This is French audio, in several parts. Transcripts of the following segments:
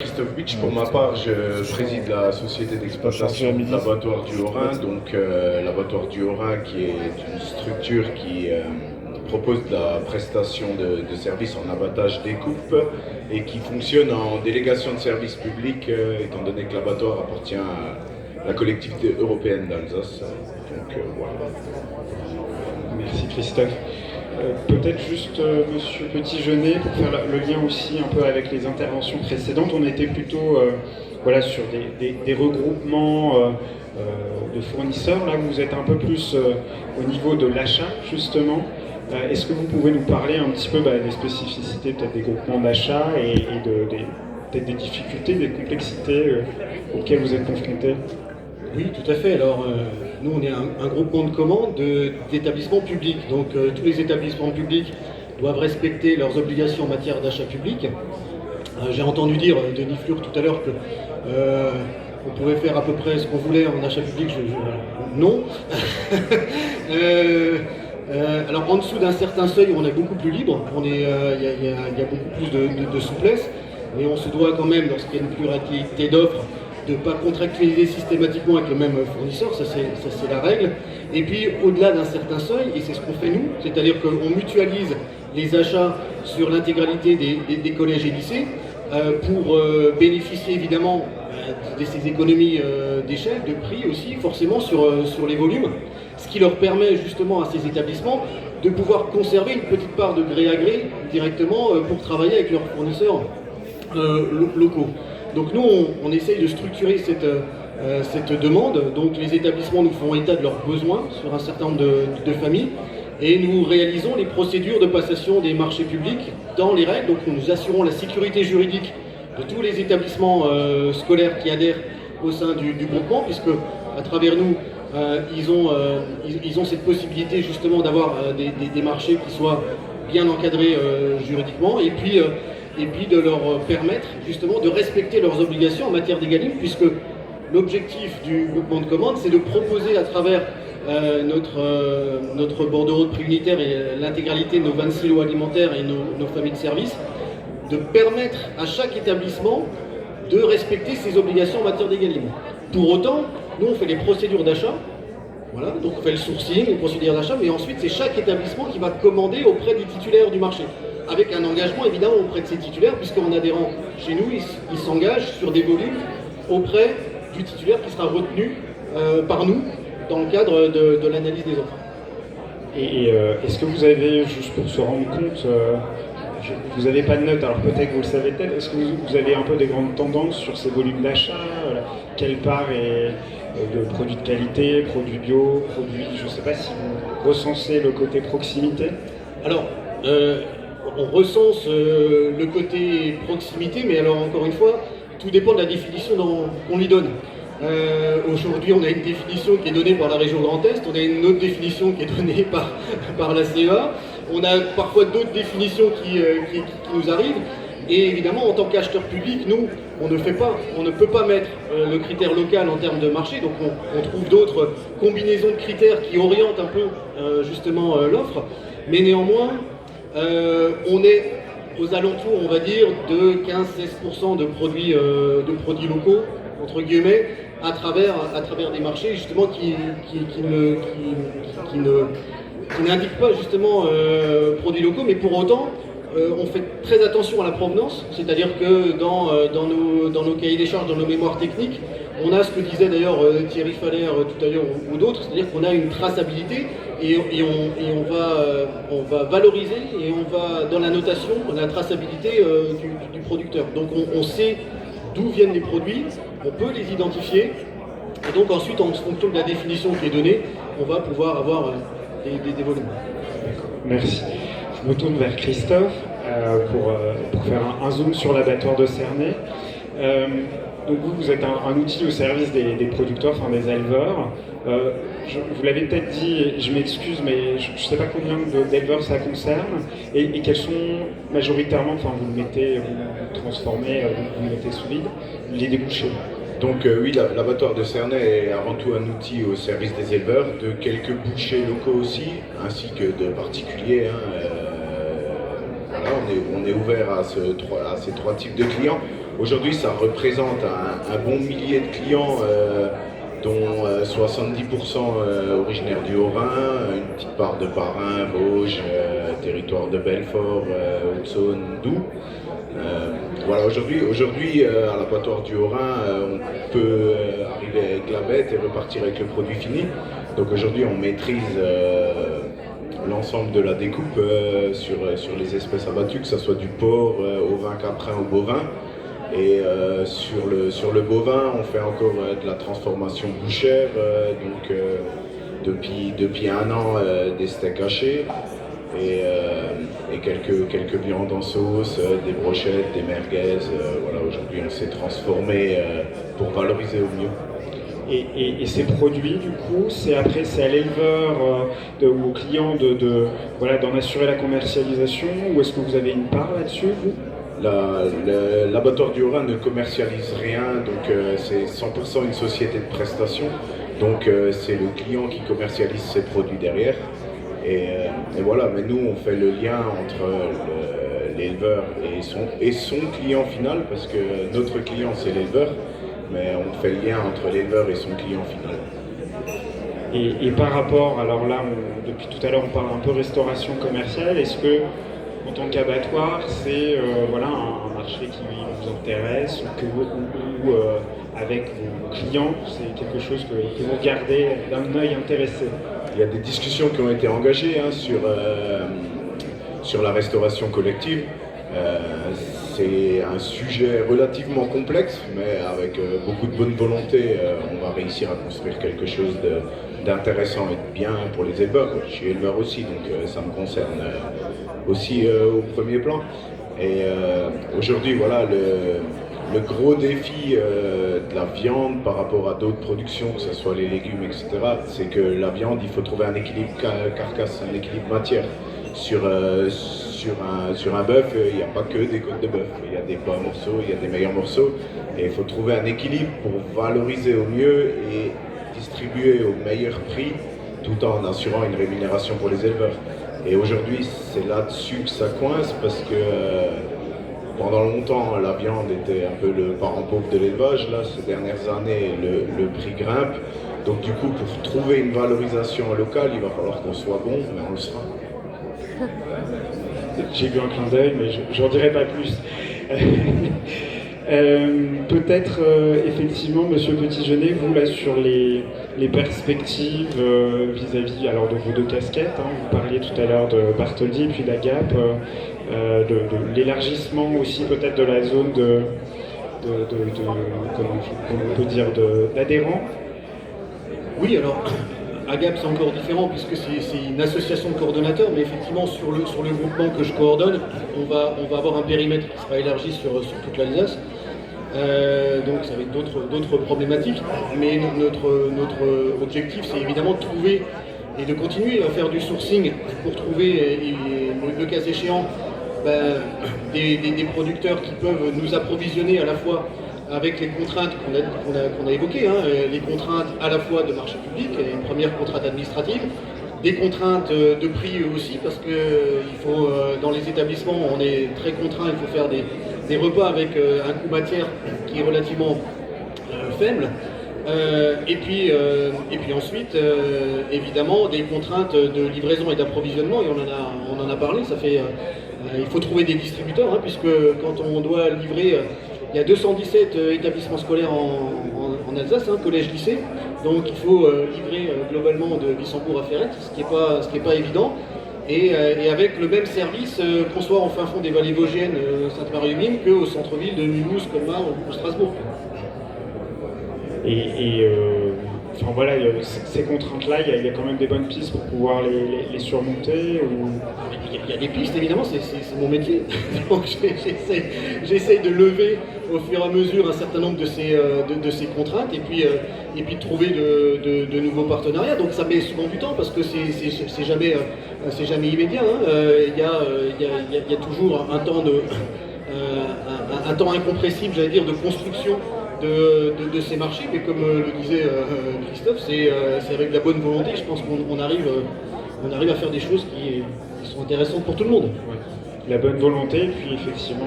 Christophe Bitch, pour ma part, je préside la société d'exploitation de l'abattoir du Haut-Rhin, donc l'abattoir du Haut-Rhin qui est une structure qui propose de la prestation de services en abattage découpe et qui fonctionne en délégation de services publics, étant donné que l'abattoir appartient à la collectivité européenne d'Alsace. Donc voilà. Merci Christophe. Peut-être juste Monsieur Petit-Jeunet, pour faire le lien aussi un peu avec les interventions précédentes, on était plutôt voilà, sur des regroupements de fournisseurs. Là, vous êtes un peu plus au niveau de l'achat, justement. Est-ce que vous pouvez nous parler un petit peu des spécificités peut-être des groupements d'achat et peut-être des difficultés, des complexités auxquelles vous êtes confrontés? Oui, tout à fait. Alors, nous, on est un groupement de commandes d'établissements publics. Donc, tous les établissements publics doivent respecter leurs obligations en matière d'achat public. J'ai entendu dire, Denis Flur, tout à l'heure, que on pouvait faire à peu près ce qu'on voulait en achat public. Non. Alors, en dessous d'un certain seuil, on est beaucoup plus libre. Il y a beaucoup plus de souplesse. Mais on se doit quand même, lorsqu'il y a une pluralité d'offres, de ne pas contractualiser systématiquement avec le même fournisseur, ça c'est la règle. Et puis au-delà d'un certain seuil, et c'est ce qu'on fait nous, c'est-à-dire qu'on mutualise les achats sur l'intégralité des collèges et lycées pour bénéficier évidemment de ces économies d'échelle, de prix aussi, forcément sur les volumes, ce qui leur permet justement à ces établissements de pouvoir conserver une petite part de gré à gré directement pour travailler avec leurs fournisseurs locaux. Donc nous, on essaye de structurer cette demande. Donc les établissements nous font état de leurs besoins sur un certain nombre de familles et nous réalisons les procédures de passation des marchés publics dans les règles. Donc nous assurons la sécurité juridique de tous les établissements scolaires qui adhèrent au sein du groupement, puisque à travers nous, ils ont cette possibilité justement d'avoir des marchés qui soient bien encadrés juridiquement et puis de leur permettre justement de respecter leurs obligations en matière d'Egalim, puisque l'objectif du groupement de commandes, c'est de proposer à travers notre bordereau de prix unitaire et l'intégralité de nos 26 lots alimentaires et nos familles de services, de permettre à chaque établissement de respecter ses obligations en matière d'Egalim. Pour autant, nous on fait les procédures d'achat, voilà, donc on fait le sourcing, les procédures d'achat, mais ensuite c'est chaque établissement qui va commander auprès des titulaires du marché, avec un engagement évidemment auprès de ces titulaires, puisqu'en adhérant chez nous, ils s'engagent sur des volumes auprès du titulaire qui sera retenu par nous dans le cadre de l'analyse des offres. Et est-ce que vous avez, juste pour se rendre compte, vous n'avez pas de notes, alors peut-être que vous le savez peut-être, est-ce que vous avez un peu des grandes tendances sur ces volumes d'achat? Quelle part est de produits de qualité, produits bio, produits, je ne sais pas si vous recensez le côté proximité? Alors, on recense le côté proximité, mais alors encore une fois, tout dépend de la définition qu'on lui donne. Aujourd'hui, on a une définition qui est donnée par la région Grand Est, on a une autre définition qui est donnée par la CEA, on a parfois d'autres définitions qui nous arrivent, et évidemment, en tant qu'acheteur public, nous, on ne peut pas mettre le critère local en termes de marché, donc on trouve d'autres combinaisons de critères qui orientent un peu justement l'offre, mais néanmoins, on est aux alentours, on va dire, de 15-16% de produits locaux, entre guillemets, à travers des marchés justement qui n'indiquent pas justement produits locaux, mais pour autant on fait très attention à la provenance, c'est-à-dire que dans nos cahiers des charges, dans nos mémoires techniques, on a ce que disait d'ailleurs Thierry Faller tout à l'heure ou d'autres, c'est-à-dire qu'on a une traçabilité et on va valoriser et on va dans la notation la traçabilité du producteur. Donc on sait d'où viennent les produits, on peut les identifier et donc ensuite en fonction de la définition qui est donnée, on va pouvoir avoir des volumes. Merci. Je me tourne vers Christophe pour faire un zoom sur l'abattoir de Cernay. Donc vous êtes un outil au service des producteurs, enfin des éleveurs. Vous l'avez peut-être dit, je m'excuse, mais je ne sais pas combien d'éleveurs ça concerne et quels sont majoritairement, enfin vous le mettez, vous le transformez, vous le mettez sous vide, les débouchés. Donc oui, l'abattoir de Cernay est avant tout un outil au service des éleveurs, de quelques bouchers locaux aussi, ainsi que de particuliers. Voilà, on est ouvert à ces trois types de clients. Aujourd'hui, ça représente un bon millier de clients, dont 70% originaires du Haut-Rhin, une petite part de Bas-Rhin, Vosges, territoire de Belfort, Haute-Saône, Doubs. Voilà, aujourd'hui à l'abattoir du Haut-Rhin, on peut arriver avec la bête et repartir avec le produit fini. Donc aujourd'hui, on maîtrise l'ensemble de la découpe sur les espèces abattues, que ce soit du porc, ovin, caprin ou bovin. Et sur le bovin, on fait encore de la transformation bouchère, depuis un an des steaks hachés et quelques viandes en sauce, des brochettes, des merguez. Voilà, aujourd'hui on s'est transformé pour valoriser au mieux. Et ces produits, du coup, c'est à l'éleveur ou au client d'en assurer la commercialisation, ou est-ce que vous avez une part là-dessus, vous? L'abattoir du Haut-Rhin ne commercialise rien, donc c'est 100% une société de prestation. Donc c'est le client qui commercialise ses produits derrière. Et voilà, mais nous on fait le lien entre l'éleveur et son client final, parce que notre client c'est l'éleveur, mais on fait le lien entre l'éleveur et son client final. Et par rapport, alors là, depuis tout à l'heure on parle un peu restauration commerciale, est-ce que en tant qu'abattoir, c'est un marché qui vous intéresse ou avec vos clients, c'est quelque chose que vous regardez d'un œil intéressé? Il y a des discussions qui ont été engagées sur la restauration collective. C'est un sujet relativement complexe, mais avec beaucoup de bonne volonté, on va réussir à construire quelque chose d'intéressant et de bien pour les éleveurs. Je suis éleveur aussi, donc ça me concerne aussi au premier plan. Et aujourd'hui, voilà, le gros défi de la viande par rapport à d'autres productions, que ce soit les légumes, etc., c'est que la viande, il faut trouver un équilibre carcasse, un équilibre matière. Sur un bœuf, il n'y a pas que des côtes de bœuf, il y a des bas morceaux, il y a des meilleurs morceaux, et il faut trouver un équilibre pour valoriser au mieux et distribuer au meilleur prix, tout en assurant une rémunération pour les éleveurs. Et aujourd'hui, c'est là-dessus que ça coince, parce que pendant longtemps, la viande était un peu le parent pauvre de l'élevage. Là, ces dernières années, le prix grimpe. Donc du coup, pour trouver une valorisation locale, il va falloir qu'on soit bon, mais on le sera. J'ai vu un clin d'œil, mais je n'en dirai pas plus. Peut-être effectivement, Monsieur Petit-Genet, vous là sur les perspectives vis-à-vis alors de vos deux casquettes, hein, vous parliez tout à l'heure de Bartholdi puis d'Agap, de l'élargissement aussi peut-être de la zone comment on peut dire d'adhérents. Oui, alors Agap c'est encore différent puisque c'est une association de coordonnateurs, mais effectivement sur le groupement que je coordonne, on va avoir un périmètre qui sera élargi sur toute l'Alsace. Donc ça va être d'autres problématiques, mais notre objectif c'est évidemment de trouver et de continuer à faire du sourcing pour trouver, le cas échéant, des producteurs qui peuvent nous approvisionner à la fois avec les contraintes qu'on a évoquées, hein, les contraintes à la fois de marché public, et une première contrainte administrative, des contraintes de prix aussi, parce que dans les établissements, on est très contraint, il faut faire des repas avec un coût matière qui est relativement faible. Et puis ensuite, évidemment, des contraintes de livraison et d'approvisionnement, et on en a parlé, il faut trouver des distributeurs, hein, puisque quand on doit livrer, il y a 217 établissements scolaires en Alsace, hein, collège-lycée, donc il faut livrer globalement de Wissembourg à Ferrette, ce qui est pas évident. Et avec le même service qu'on soit en fin fond des vallées vosgiennes, Sainte-Marie-aux-Mines, qu'au centre-ville de Mulhouse, Colmar ou Strasbourg. Enfin voilà, ces contraintes-là, il y a quand même des bonnes pistes pour pouvoir les surmonter ou... Il y a des pistes, évidemment, c'est mon métier. Donc j'essaye de lever au fur et à mesure un certain nombre de ces contraintes et puis de trouver de nouveaux partenariats. Donc ça met souvent du temps parce que c'est jamais immédiat. Hein. Il y a toujours un temps incompressible, j'allais dire, de construction de ces marchés, mais comme le disait Christophe, c'est avec de la bonne volonté, je pense qu'on arrive à faire des choses qui sont intéressantes pour tout le monde. Ouais. la bonne volonté, et puis effectivement,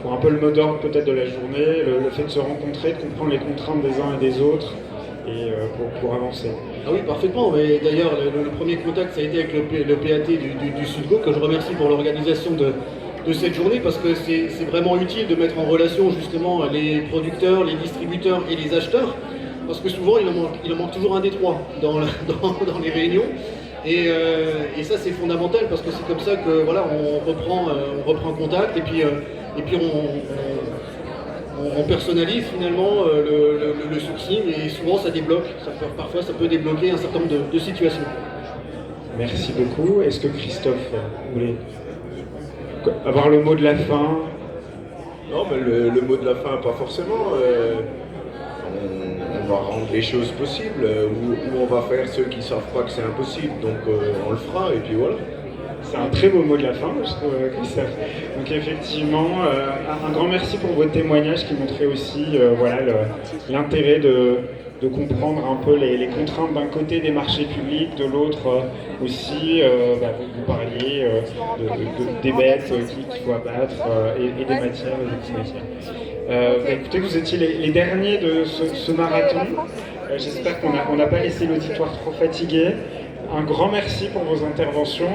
pour un peu le mot d'ordre peut-être de la journée, le fait de se rencontrer, de comprendre les contraintes des uns et des autres, et pour avancer. Ah oui, parfaitement. Mais d'ailleurs, le premier contact, ça a été avec le PAT du Sudgo, que je remercie pour l'organisation de cette journée, parce que c'est vraiment utile de mettre en relation justement les producteurs, les distributeurs et les acheteurs, parce que souvent il en manque toujours un des trois dans les réunions. Et ça c'est fondamental, parce que c'est comme ça que voilà, on reprend contact, et puis on personnalise finalement le sourcing, et souvent ça débloque, parfois ça peut débloquer un certain nombre de situations. Merci beaucoup. Est-ce que Christophe voulait avoir le mot de la fin? Non, mais le mot de la fin, pas forcément. On va rendre les choses possibles, ou on va faire ceux qui ne savent pas que c'est impossible, donc on le fera, et puis voilà. C'est un très beau mot de la fin, je trouve, Christophe. Donc effectivement, un grand merci pour votre témoignage qui montrait aussi l'intérêt de comprendre un peu les contraintes d'un côté des marchés publics, de l'autre aussi, vous parliez des bêtes qu'il faut abattre et des matières, des antimatières. Écoutez, vous étiez les derniers de ce marathon. J'espère qu'on n'a pas laissé l'auditoire trop fatigué. Un grand merci pour vos interventions,